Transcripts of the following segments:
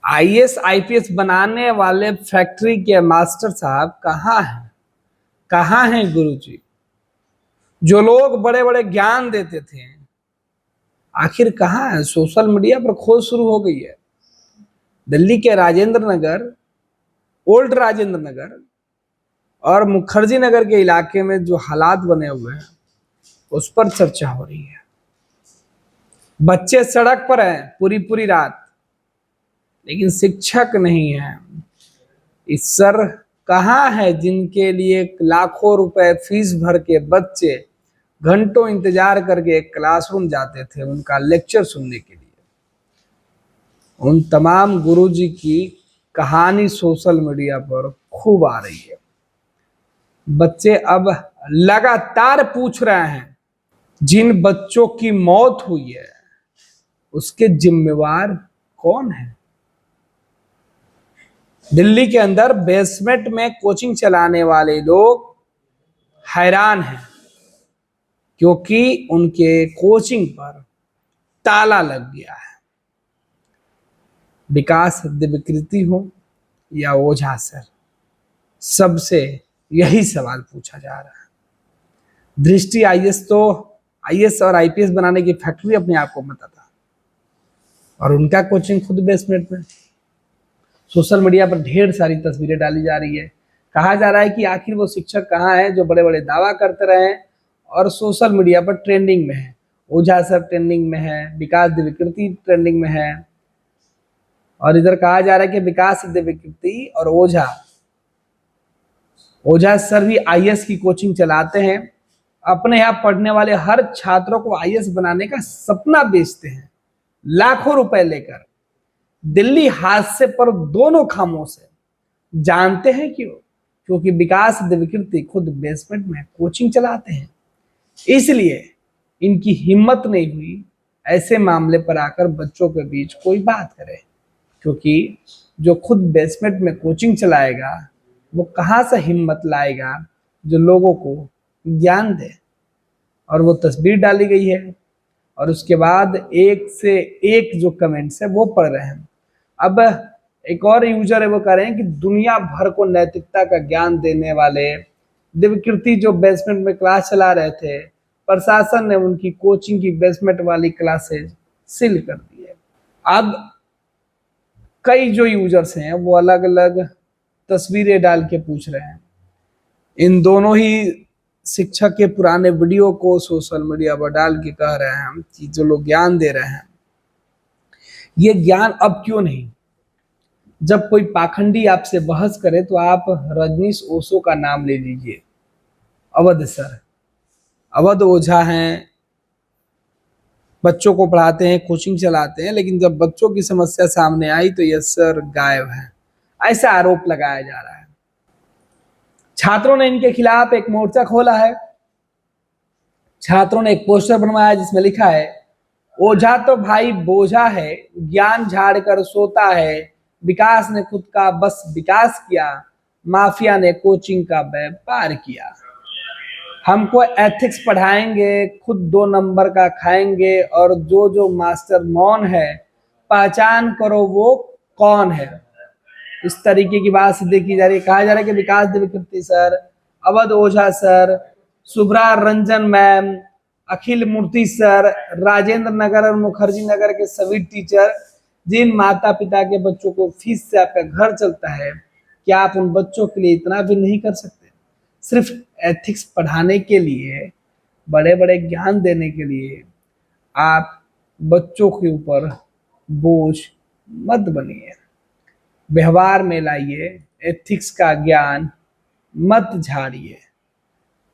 IAS IPS बनाने वाले factory के मास्टर साहब कहाँ हैं? कहाँ हैं गुरुजी? जो लोग बड़े बड़े ज्ञान देते थे आखिर कहाँ है? सोशल मीडिया पर खोज शुरू हो गई है। दिल्ली के राजेंद्र नगर, ओल्ड राजेंद्र नगर और मुखर्जी नगर के इलाके में जो हालात बने हुए हैं उस पर चर्चा हो रही है। बच्चे सड़क पर हैं पूरी पूरी रात, लेकिन शिक्षक नहीं है। इस सर कहाँ है जिनके लिए लाखों रुपए फीस भर के बच्चे घंटों इंतजार करके एक क्लासरूम जाते थे उनका लेक्चर सुनने के लिए? उन तमाम गुरुजी की कहानी सोशल मीडिया पर खूब आ रही है। बच्चे अब लगातार पूछ रहे हैं जिन बच्चों की मौत हुई है उसके जिम्मेवार कौन है? दिल्ली के अंदर बेसमेंट में कोचिंग चलाने वाले लोग हैरान हैं क्योंकि उनके कोचिंग पर ताला लग गया है। विकास दिव्यकीर्ति हो या ओझा सर, सबसे यही सवाल पूछा जा रहा है। दृष्टि आईएएस और आईपीएस बनाने की फैक्ट्री अपने आप को बताता था और उनका कोचिंग खुद बेसमेंट में। सोशल मीडिया पर ढेर सारी तस्वीरें डाली जा रही है। कहा जा रहा है कि आखिर वो शिक्षक कहाँ हैं जो बड़े बड़े दावा करते रहे और सोशल मीडिया पर ट्रेंडिंग में है। ओझा सर ट्रेंडिंग में है, विकास दिव्यकीर्ति ट्रेंडिंग में है, और इधर कहा जा रहा है कि विकास दिव्यकीर्ति और ओझा सर भी आईएएस की कोचिंग चलाते हैं। अपने यहाँ पढ़ने वाले हर छात्रों को आईएएस बनाने का सपना बेचते हैं लाखों रुपए लेकर। दिल्ली हादसे पर दोनों खामोश है। जानते हैं क्यों? क्योंकि विकास दिव्यकीर्ति खुद बेसमेंट में कोचिंग चलाते हैं, इसलिए इनकी हिम्मत नहीं हुई ऐसे मामले पर आकर बच्चों के बीच कोई बात करे। क्योंकि जो खुद बेसमेंट में कोचिंग चलाएगा वो कहाँ से हिम्मत लाएगा जो लोगों को ज्ञान दे? और वो तस्वीर डाली गई है और उसके बाद एक से एक जो कमेंट्स है वो पढ़ रहे हैं। अब एक और यूजर है वो कह रहे हैं कि दुनिया भर को नैतिकता का ज्ञान देने वाले दिव्यकीर्ति जो बेसमेंट में क्लास चला रहे थे, प्रशासन ने उनकी कोचिंग की बेसमेंट वाली क्लासेज सील कर दी है। अब कई जो यूजर्स हैं वो अलग अलग तस्वीरें डाल के पूछ रहे हैं। इन दोनों ही शिक्षक के पुराने वीडियो को सोशल मीडिया पर डाल के कह रहे हैं कि जो लोग ज्ञान दे रहे हैं ये ज्ञान अब क्यों नहीं? जब कोई पाखंडी आपसे बहस करे तो आप रजनीश ओशो का नाम ले लीजिए, अवध सर, अवध ओझा हैं, बच्चों को पढ़ाते हैं, कोचिंग चलाते हैं, लेकिन जब बच्चों की समस्या सामने आई तो ये सर गायब है, ऐसा आरोप लगाया जा रहा है। छात्रों ने इनके खिलाफ एक मोर्चा खोला है। छात्रों ने एक पोस्टर बनवाया जिसमें लिखा है, ओझा तो भाई बोझा है, ज्ञान झाड़ कर सोता है, विकास ने खुद का बस विकास किया, माफिया ने कोचिंग का व्यापार किया। हमको एथिक्स पढ़ाएंगे, खुद 2 नंबर का खाएंगे, और जो जो मास्टर मौन है पहचान करो वो कौन है। इस तरीके की बात सिद्ध की जा रही है। कहा जा रहा है कि विकास दिव्यकीर्ति सर, अवध ओझा सर, शुभ्रा रंजन मैम, अखिल मूर्ति सर, राजेंद्र नगर और मुखर्जी नगर के सभी टीचर, जिन माता पिता के बच्चों को फीस से आपका घर चलता है, क्या आप उन बच्चों के लिए इतना भी नहीं कर सकते? सिर्फ एथिक्स पढ़ाने के लिए, बड़े बड़े ज्ञान देने के लिए आप बच्चों के ऊपर बोझ मत बनिए। व्यवहार में लाइए, एथिक्स का ज्ञान मत झाड़िए।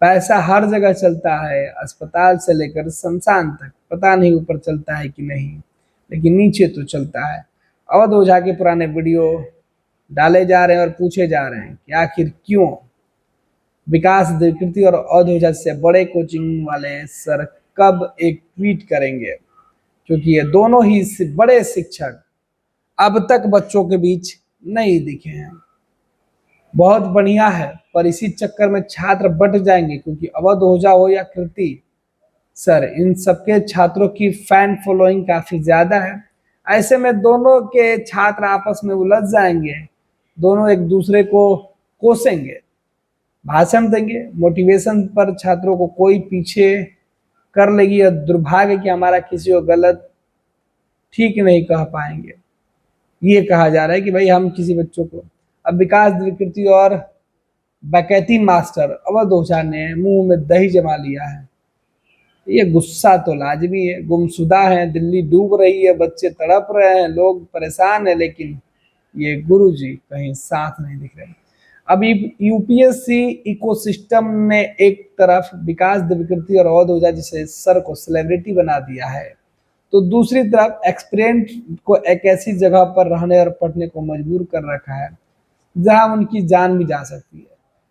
पैसा हर जगह चलता है, अस्पताल से लेकर शमशान तक। पता नहीं ऊपर चलता है कि नहीं, लेकिन नीचे तो चलता है। अवध ओझा के पुराने वीडियो डाले जा रहे हैं और पूछे जा रहे हैं कि आखिर क्यों? विकास दिव्यकीर्ति और अवध ओझा से बड़े कोचिंग वाले सर कब एक ट्वीट करेंगे? क्योंकि ये दोनों ही बड़े शिक्षक अब तक बच्चों के बीच नहीं दिखे हैं। बहुत बढ़िया है, पर इसी चक्कर में छात्र बट जाएंगे, क्योंकि अवध ओझा हो या कीर्ति सर, इन सबके छात्रों की फैन फॉलोइंग काफी ज्यादा है। ऐसे में दोनों के छात्र आपस में उलझ जाएंगे, दोनों एक दूसरे को कोसेंगे, भाषण देंगे, मोटिवेशन पर छात्रों को कोई पीछे कर लेगी और दुर्भाग्य कि हमारा किसी को गलत ठीक नहीं कह पाएंगे। ये कहा जा रहा है कि भाई हम किसी बच्चों को, अब विकास विकृति और बकैती मास्टर अवध ओझा ने मुंह में दही जमा लिया है। ये गुस्सा तो लाजमी है, गुमशुदा है, दिल्ली डूब रही है, बच्चे तड़प रहे हैं, लोग परेशान है, लेकिन ये गुरुजी कहीं साथ नहीं दिख रहे। अभी यूपीएससी इकोसिस्टम ने एक तरफ विकास विकृति और अवध ओझा जैसे सर को सेलिब्रिटी बना दिया है, तो दूसरी तरफ एक्सपेरिएंट को एक ऐसी जगह पर रहने और पढ़ने को मजबूर कर रखा है जहां उनकी जान भी जा सकती है।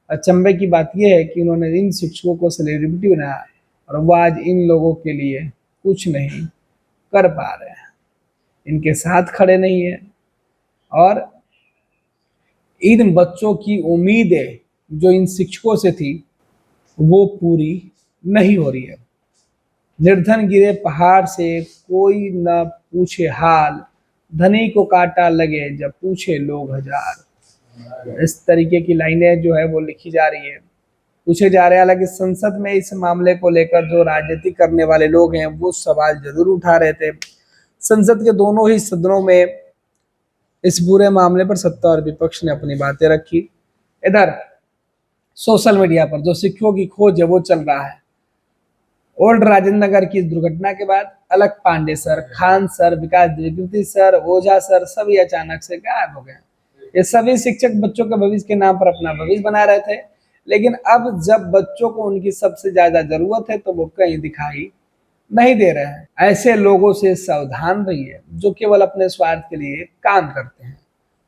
अचंभे की बात यह है कि उन्होंने इन शिक्षकों को सेलिब्रिटी बनाया और वो आज इन लोगों के लिए कुछ नहीं कर पा रहे हैं, इनके साथ खड़े नहीं है और इन बच्चों की उम्मीदें जो इन शिक्षकों से थी वो पूरी नहीं हो रही है। निर्धन गिरे पहाड़ से कोई न पूछे हाल, धनी को कांटा लगे जब पूछे लोग हजार। इस तरीके की लाइनें जो है वो लिखी जा रही है, पूछे जा रहे हैं। हालांकि संसद में इस मामले को लेकर जो राजनीति करने वाले लोग हैं वो सवाल जरूर उठा रहे थे। संसद के दोनों ही सदनों में इस बुरे मामले पर सत्ता और विपक्ष ने अपनी बातें रखी। इधर सोशल मीडिया पर जो शिक्षकों की खोज है वो चल रहा है। ओल्ड राजेंद्र नगर की दुर्घटना के बाद अलग पांडे सर, खान सर, विकास विकृति सर, ओझा सर सभी अचानक से गायब हो गए। ये सभी शिक्षक बच्चों के भविष्य के नाम पर अपना भविष्य बना रहे थे, लेकिन अब जब बच्चों को उनकी सबसे ज्यादा जरूरत है तो वो कहीं दिखाई नहीं दे रहे हैं। ऐसे लोगों से सावधान रहिए जो केवल अपने स्वार्थ के लिए काम करते हैं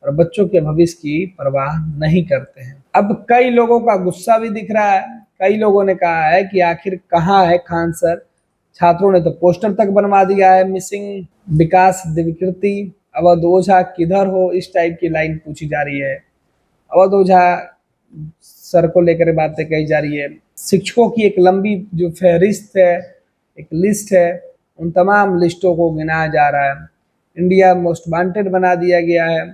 और बच्चों के भविष्य की परवाह नहीं करते हैं। अब कई लोगों का गुस्सा भी दिख रहा है। कई लोगों ने कहा है कि आखिर कहाँ है खान सर। छात्रों ने तो पोस्टर तक बनवा दिया है, मिसिंग विकास विकृति, अवध ओझा किधर हो, इस टाइप की लाइन पूछी जा रही है। अवध ओझा सर को लेकर बातें कही जा रही है। शिक्षकों की एक लंबी जो फहरिस्त है, एक लिस्ट है, उन तमाम लिस्टों को गिनाया जा रहा है। इंडिया मोस्ट वांटेड बना दिया गया है।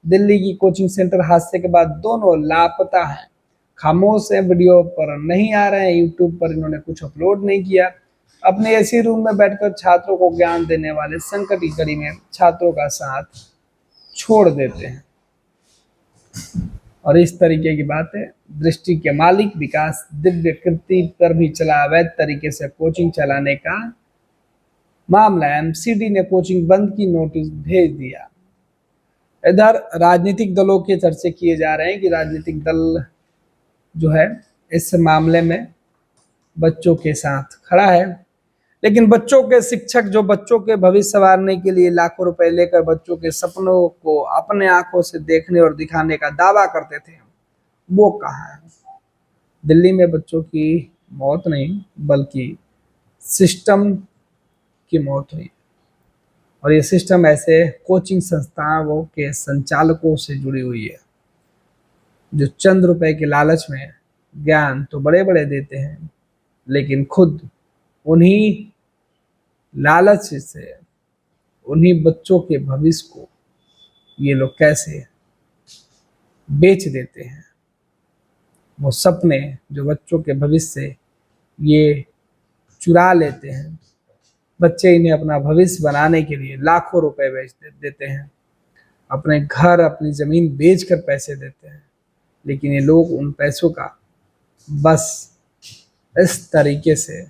दिल्ली की कोचिंग सेंटर हादसे के बाद दोनों लापता हैं, खामोश है, वीडियो पर नहीं आ रहे हैं, यूट्यूब पर इन्होंने कुछ अपलोड नहीं किया। अपने एसी रूम में बैठकर छात्रों को ज्ञान देने वाले संकट की घड़ी में छात्रों का साथ छोड़ देते हैं। और इस तरीके की बातें दृष्टि के मालिक विकास विकृति पर भी चला अवैध तरीके से कोचिंग चलाने का मामला। एमसीडी ने कोचिंग बंद की नोटिस भेज दिया। इधर राजनीतिक दलों के चर्चे किए जा रहे हैं कि राजनीतिक दल जो है इस मामले में बच्चों के साथ खड़ा है, लेकिन बच्चों के शिक्षक जो बच्चों के भविष्य संवारने के लिए लाखों रुपए लेकर बच्चों के सपनों को अपने आंखों से देखने और दिखाने का दावा करते थे, वो कहाँ है। दिल्ली में बच्चों की मौत नहीं बल्कि सिस्टम की मौत हुई, और ये सिस्टम ऐसे कोचिंग संस्थाओं के संचालकों से जुड़ी हुई है जो चंद रुपए के लालच में ज्ञान तो बड़े बड़े देते हैं, लेकिन खुद उन्हीं लालच से उन्हीं बच्चों के भविष्य को ये लोग कैसे बेच देते हैं। वो सपने जो बच्चों के भविष्य से ये चुरा लेते हैं, बच्चे इन्हें अपना भविष्य बनाने के लिए लाखों रुपए बेच देते हैं, अपने घर अपनी ज़मीन बेचकर पैसे देते हैं, लेकिन ये लोग उन पैसों का बस इस तरीके से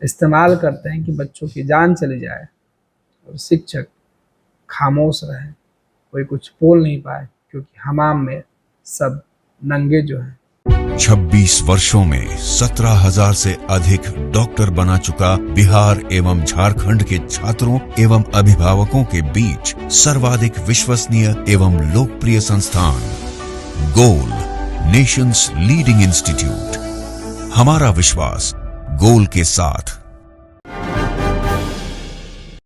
इस्तेमाल करते हैं कि बच्चों की जान चली जाए और शिक्षक खामोश रहे, कोई कुछ बोल नहीं पाए, क्योंकि हमाम में सब नंगे जो हैं। 26 वर्षों में 17,000 से अधिक डॉक्टर बना चुका बिहार एवं झारखंड के छात्रों एवं अभिभावकों के बीच सर्वाधिक विश्वसनीय एवं लोकप्रिय संस्थान गोल, नेशंस लीडिंग इंस्टीट्यूट। हमारा विश्वास गोल के साथ।